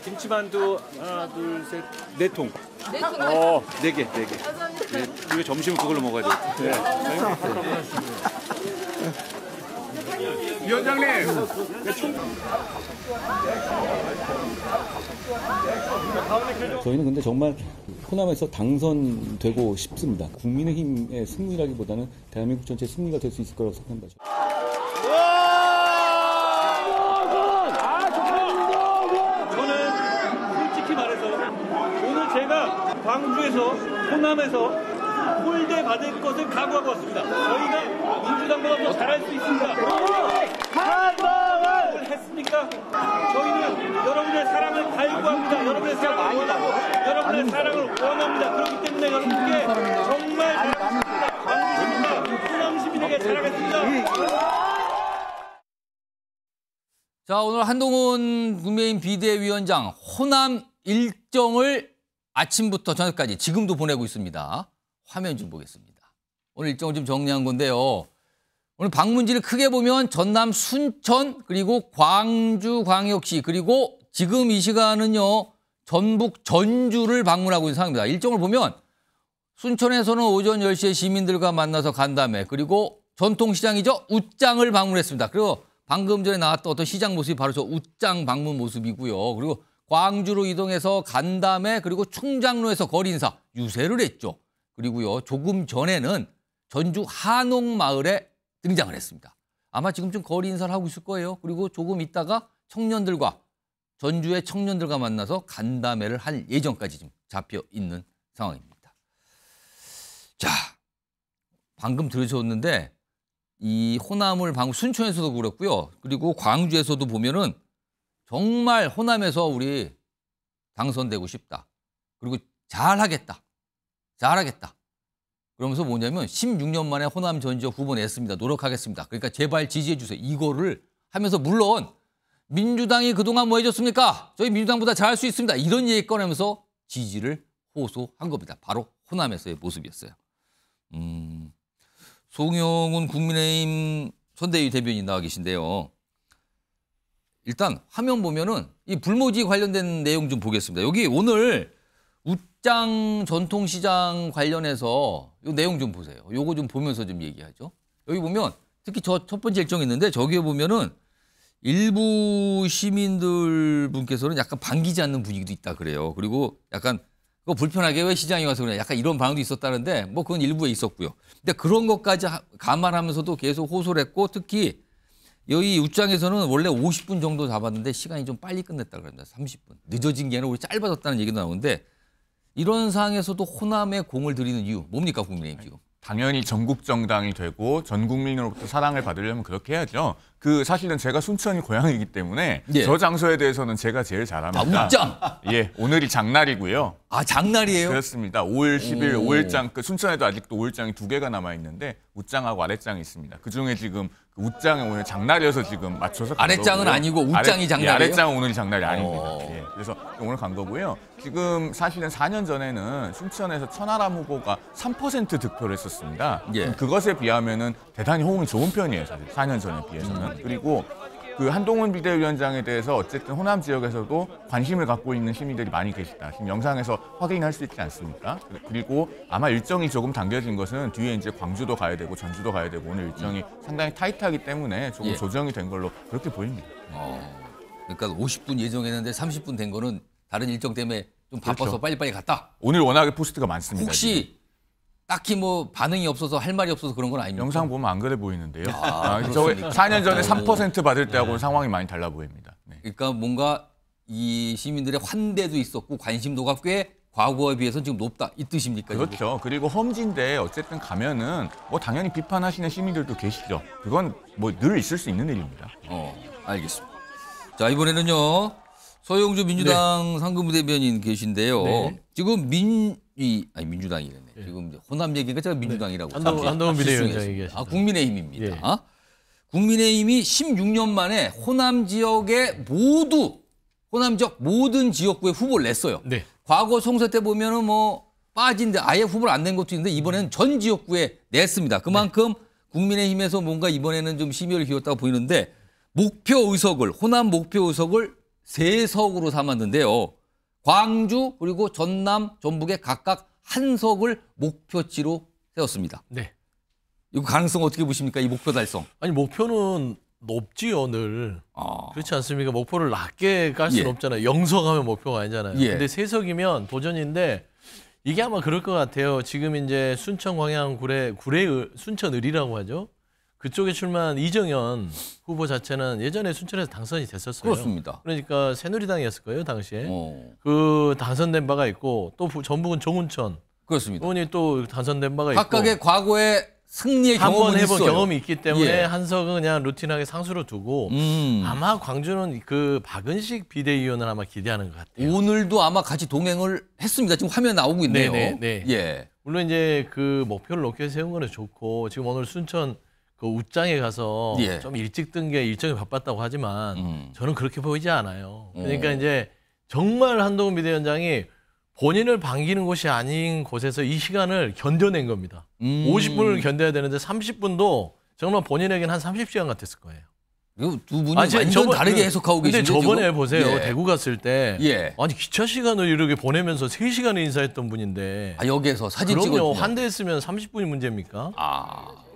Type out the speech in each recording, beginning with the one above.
김치만두 하나, 둘, 셋, 4통. 4개. 네, 우리가 점심을 그걸로 먹어야 돼. 네. 위원장님. 저희는 근데 정말 호남에서 당선되고 싶습니다. 국민의힘의 승리라기보다는 대한민국 전체 승리가 될 수 있을 거라고 생각합니다. 저는 솔직히 말해서 오늘 제가 광주에서 호남에서 홀대 받을 것을 각오하고 왔습니다. 저희가 민주당보다 더 잘할 수 있습니다. 한방을 했습니까? 저희는 여러분의 사랑을 갈구합니다. 여러분의 사랑을 원하고 여러분의 사랑을 원합니다. 그렇기 때문에 여러분께 정말 잘하겠습니다. 광주 시민과 호남 시민에게 잘하겠습니다. 자, 오늘 한동훈 국민의힘 비대위원장 호남 일정을 아침부터 저녁까지 지금도 보내고 있습니다. 화면 좀 보겠습니다. 오늘 일정을 좀 정리한 건데요. 오늘 방문지를 크게 보면 전남 순천 그리고 광주광역시 그리고 지금 이 시간은요 전북 전주를 방문하고 있는 상황입니다. 일정을 보면 순천에서는 오전 10시에 시민들과 만나서 간담회 그리고 전통시장이죠. 웃장을 방문했습니다. 그리고 방금 전에 나왔던 어떤 시장 모습이 바로 저 웃장 방문 모습이고요. 그리고 광주로 이동해서 간담회 그리고 충장로에서 거리 인사 유세를 했죠. 그리고요 조금 전에는 전주 한옥마을에 등장을 했습니다. 아마 지금쯤 거리 인사를 하고 있을 거예요. 그리고 조금 있다가 청년들과 전주의 청년들과 만나서 간담회를 할 예정까지 좀 잡혀 있는 상황입니다. 자, 방금 들으셨는데 이 호남을 방금 순천에서도 그렇고요. 그리고 광주에서도 보면은 정말 호남에서 우리 당선되고 싶다. 그리고 잘하겠다. 그러면서 뭐냐면 16년 만에 호남 전 지역 후보 냈습니다. 노력하겠습니다. 그러니까 제발 지지해 주세요. 이거를 하면서 물론 민주당이 그동안 뭐 해줬습니까? 저희 민주당보다 잘할 수 있습니다. 이런 얘기 꺼내면서 지지를 호소한 겁니다. 바로 호남에서의 모습이었어요. 송영훈 국민의힘 선대위 대변인 나와 계신데요. 일단 화면 보면은 이 불모지 관련된 내용 좀 보겠습니다. 여기 오늘 웃장 전통시장 관련해서 이 내용 좀 보세요. 요거 좀 보면서 좀 얘기하죠. 여기 보면 특히 저 첫 번째 일정이 있는데 저기에 보면은 일부 시민들 분께서는 약간 반기지 않는 분위기도 있다 그래요. 그리고 약간 그거 불편하게 왜 시장에 와서 그래 약간 이런 반응도 있었다는데 뭐 그건 일부에 있었고요. 근데 그런 것까지 감안하면서도 계속 호소를 했고 특히 여기 웃장에서는 원래 50분 정도 잡았는데 시간이 좀 빨리 끝냈다고 합니다. 30분. 늦어진 게 아니라 우리 짧아졌다는 얘기도 나오는데 이런 상황에서도 호남에 공을 들이는 이유 뭡니까 국민의힘 지금? 당연히 전국 정당이 되고 전 국민으로부터 사랑을 받으려면 그렇게 해야죠. 사실은 제가 순천이 고향이기 때문에 예. 저 장소에 대해서는 제가 제일 잘합니다. 웃장. 예, 오늘이 장날이고요. 아 장날이에요? 그렇습니다. 5월 10일 5일장 순천에도 아직도 5일장이 2개가 남아 있는데 웃장하고 아랫장이 있습니다. 그중에 지금 웃장은 오늘 장날이어서 지금 맞춰서 간 아랫장은 거고요. 아니고 웃장이 장날이에요? 아랫장은 오늘이 장날이 아닙니다. 예, 그래서 오늘 간 거고요. 지금 사실은 4년 전에는 순천에서 천하람 후보가 3% 득표를 했었습니다. 예. 그것에 비하면은 대단히 호응이 좋은 편이에요. 사실 4년 전에 비해서는. 그리고 한동훈 비대위원장에 대해서 어쨌든 호남 지역에서도 관심을 갖고 있는 시민들이 많이 계시다. 지금 영상에서 확인할 수 있지 않습니까? 그리고 아마 일정이 조금 당겨진 것은 뒤에 이제 광주도 가야 되고 전주도 가야 되고 오늘 일정이 상당히 타이트하기 때문에 조금 예. 조정이 된 걸로 그렇게 보입니다. 그러니까 50분 예정했는데 30분 된 거는 다른 일정 때문에 좀 바빠서 그렇죠. 빨리빨리 갔다. 오늘 워낙에 포스트가 많습니다. 혹시 지금. 딱히 뭐 반응이 없어서 할 말이 없어서 그런 건 아닙니까? 영상 보면 안 그래 보이는데요. 저 그렇습니까? 4년 전에 3% 받을 때하고는 상황이 많이 달라 보입니다. 네. 그러니까 뭔가 이 시민들의 환대도 있었고 관심도가 꽤 과거에 비해서 지금 높다 이 뜻입니까? 그렇죠. 그리고 험지인데 어쨌든 가면은 뭐 당연히 비판하시는 시민들도 계시죠. 그건 뭐 늘 있을 수 있는 일입니다. 알겠습니다. 자 이번에는요 서영주 민주당 상근부 대변인 계신데요. 네. 지금 민주당이랬네. 지금 호남 얘기가 제가 민주당이라고. 한동훈 비대위원장 얘기하십니다. 국민의힘입니다. 국민의힘이 16년 만에 호남 지역의 호남 지역 모든 지역구에 후보를 냈어요. 네. 과거 총선 때 보면은 뭐 빠진데 아예 후보를 안 낸 것도 있는데 이번에는 전 지역구에 냈습니다. 그만큼 국민의힘에서 뭔가 이번에는 좀 심혈을 기울였다고 보이는데 호남 목표 의석을 3석으로 삼았는데요. 광주 그리고 전남, 전북에 각각 1석을 목표치로 세웠습니다. 네. 이거 가능성 어떻게 보십니까? 이 목표 달성. 아니 목표는 높지요 늘. 그렇지 않습니까? 목표를 낮게 갈 수는 예. 없잖아요. 0석 하면 목표가 아니잖아요. 예. 근데 3석이면 도전인데 이게 아마 그럴 것 같아요. 지금 이제 순천 광양 순천을이라고 하죠. 그쪽에 출마한 이정현 후보 자체는 예전에 순천에서 당선이 됐었어요. 그렇습니다. 그러니까 새누리당이었을 거예요 당시에. 그 당선된 바가 있고 또 전북은 정운천 그렇습니다. 의원이 또 당선된 바가 있고. 각각의 과거의 승리의 한번 경험은 해본 있어요. 경험이 있기 때문에 예. 한석은 그냥 루틴하게 상수로 두고 아마 광주는 그 박은식 비대위원을 아마 기대하는 것 같아요. 오늘도 아마 같이 동행을 했습니다. 지금 화면 나오고 있네요. 네. 예. 물론 이제 그 목표를 높게 세운 거는 좋고 지금 오늘 순천 그 웃장에 가서 예. 좀 일찍 뜬 게 일정이 바빴다고 하지만 저는 그렇게 보이지 않아요. 그러니까 이제 정말 한동훈 비대위원장이 본인을 반기는 곳이 아닌 곳에서 이 시간을 견뎌낸 겁니다. 50분을 견뎌야 되는데 30분도 정말 본인에게는 한 30시간 같았을 거예요. 이거 두 분이 완전 다르게 해석하고 계신데 근데 저번에 지금? 보세요. 예. 대구 갔을 때 예. 아니 기차 시간을 이렇게 보내면서 3시간을 인사했던 분인데 여기에서 사진 그럼요. 찍었군요. 한 대 했으면 30분이 문제입니까?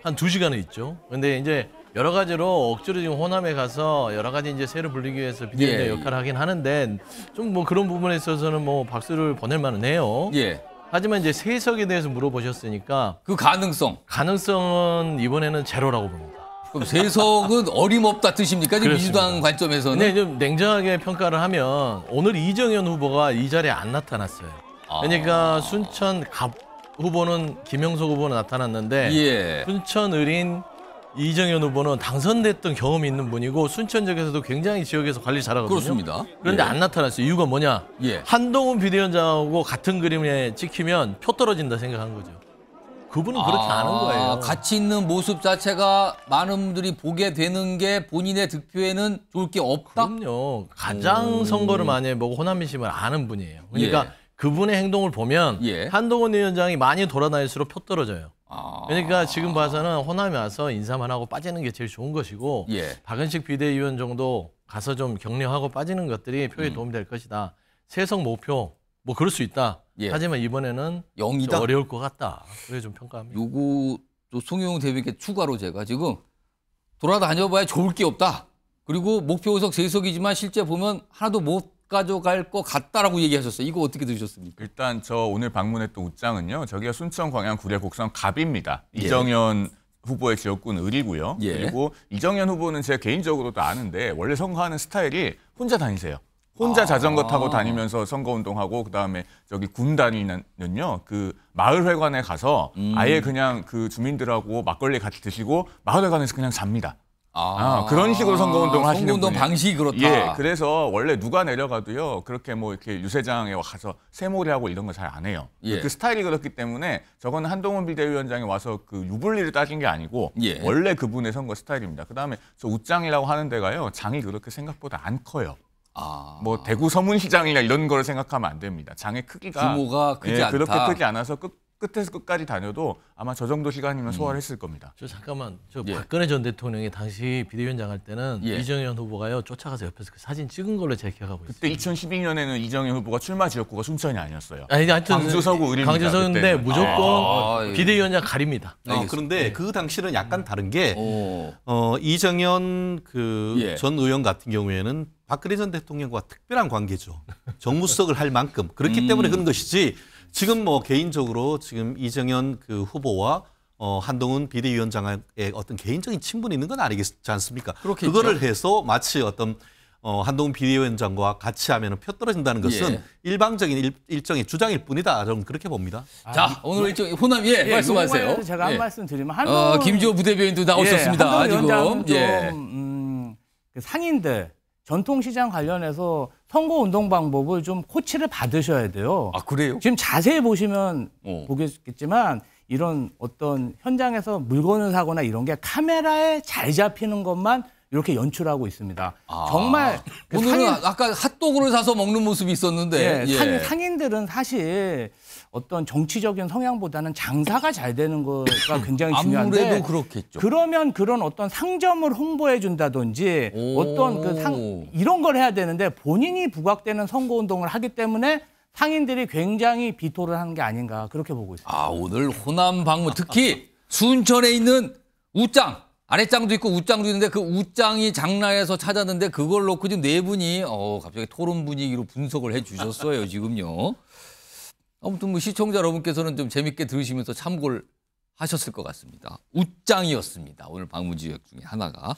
한 2시간은 있죠. 근데 이제 여러 가지로 억지로 지금 호남에 가서 여러 가지 이제 새를 불리기 위해서 비대위원장 예. 역할을 하긴 하는데 좀 뭐 그런 부분에 있어서는 뭐 박수를 보낼 만은 해요. 예. 하지만 이제 세석에 대해서 물어보셨으니까 그 가능성은 이번에는 제로라고 봅니다. 그럼 세석은 어림없다 뜻입니까? 지금 그렇습니다. 민주당 관점에서는. 근데 좀 냉정하게 평가를 하면 오늘 이정현 후보가 이 자리에 안 나타났어요. 그러니까 순천 갑 후보는 김영석 후보는 나타났는데 예. 순천 을인 이정현 후보는 당선됐던 경험이 있는 분이고 순천 지역에서도 굉장히 지역에서 관리 잘하거든요. 그렇습니다. 그런데 예. 안 나타났어요. 이유가 뭐냐? 예. 한동훈 비대위원장하고 같은 그림에 찍히면 표 떨어진다 생각한 거죠. 그분은 그렇게 아는 거예요. 같이 있는 모습 자체가 많은 분들이 보게 되는 게 본인의 득표에는 좋을 게 없다? 그럼요. 가장 선거를 많이 해보고 호남 민심을 아는 분이에요. 그러니까 예. 그분의 행동을 보면 예. 한동훈 위원장이 많이 돌아다닐수록 표 떨어져요. 그러니까 지금 봐서는 호남에 와서 인사만 하고 빠지는 게 제일 좋은 것이고 예. 박은식 비대위원 정도 가서 좀 격려하고 빠지는 것들이 표에 도움이 될 것이다. 세석 목표 뭐 그럴 수 있다. 예. 하지만 이번에는 0이다? 좀 어려울 것 같다. 그렇게 좀 평가합니다. 요거 또 송영훈 대변인께 추가로 제가 지금 돌아다녀봐야 좋을 게 없다. 그리고 목표 의석 3석이지만 실제 보면 하나도 못 가져갈 것 같다라고 얘기하셨어요. 이거 어떻게 들으셨습니까? 일단 저 오늘 방문했던 웃장은요. 저기가 순천 광양 구례 곡성 갑입니다. 예. 이정현 후보의 지역구는 을이고요. 예. 그리고 이정현 후보는 제가 개인적으로도 아는데 원래 선거하는 스타일이 혼자 다니세요. 혼자 자전거 타고 다니면서 선거운동하고 그다음에 저기 군 다니는요. 그 마을회관에 가서 아예 그냥 그 주민들하고 막걸리 같이 드시고 마을회관에서 그냥 잡니다. 그런 식으로 선거운동을 하시는 선거운동 분이에요. 방식이 그렇다. 예, 그래서 원래 누가 내려가도요. 그렇게 뭐 이렇게 유세장에 가서 새몰이하고 이런 거 잘 안 해요. 예. 그 스타일이 그렇기 때문에 저거는 한동훈 비대위원장이 와서 그 유불리를 따진 게 아니고 예. 원래 그분의 선거 스타일입니다. 그다음에 저 웃장이라고 하는 데가요. 장이 그렇게 생각보다 안 커요. 뭐 대구 서문시장이나 이런 걸 생각하면 안 됩니다. 장의 크기가 규모가 크지 않다. 그렇게 크지 않아서 끝에서 끝까지 다녀도 아마 저 정도 시간이면 소화를 했을 겁니다. 저 잠깐만, 저 예. 박근혜 전 대통령이 당시 비대위원장 할 때는 예. 이정현 후보가요 쫓아가서 옆에서 그 사진 찍은 걸로 제가 기억하고 있어요. 그때 2012년에는 이정현 후보가 출마 지역구가 순천이 아니었어요. 아니, 하여튼 광주 서구 을입니다. 광주서인데 그때는. 무조건 비대위원장 가립니다. 그런데 그 당시는 약간 다른 게 오. 이정현 그 예. 전 의원 같은 경우에는 박근혜 전 대통령과 특별한 관계죠. 정무수석을 할 만큼 그렇기 때문에 그런 것이지. 지금 뭐 개인적으로 지금 이정현 그 후보와 한동훈 비대위원장의 어떤 개인적인 친분이 있는 건 아니겠지 않습니까? 그렇겠죠. 그거를 해서 마치 어떤 한동훈 비대위원장과 같이 하면 표 떨어진다는 것은 예. 일방적인 일정의 주장일 뿐이다. 저는 그렇게 봅니다. 자, 오늘 일정 호남 말씀하세요. 요거에 제가 한 예. 말씀 드리면 한동훈 김지호 부대변인도 나오셨습니다. 한동훈 위원장은 지금. 좀 그 상인들 전통시장 관련해서 선거운동 방법을 좀 코치를 받으셔야 돼요. 그래요? 지금 자세히 보시면 보겠지만 이런 어떤 현장에서 물건을 사거나 이런 게 카메라에 잘 잡히는 것만 이렇게 연출하고 있습니다. 정말 그 오늘은 아까 핫도그를 사서 먹는 모습이 있었는데 예, 상인들은 사실 어떤 정치적인 성향보다는 장사가 잘 되는 거가 굉장히 중요한데 아무래도 그렇겠죠. 그러면 그런 어떤 상점을 홍보해 준다든지 어떤 이런 걸 해야 되는데 본인이 부각되는 선거운동을 하기 때문에 상인들이 굉장히 비토를 하는 게 아닌가 그렇게 보고 있습니다. 오늘 호남 방문 특히 순천에 있는 웃장 아랫장도 있고 웃장도 있는데 그 웃장이 장난해서 찾았는데 그걸 놓고 지금 네 분이 갑자기 토론 분위기로 분석을 해 주셨어요 지금요. 아무튼 뭐 시청자 여러분께서는 좀 재밌게 들으시면서 참고를 하셨을 것 같습니다. 웃장이었습니다. 오늘 방문 지역 중에 하나가.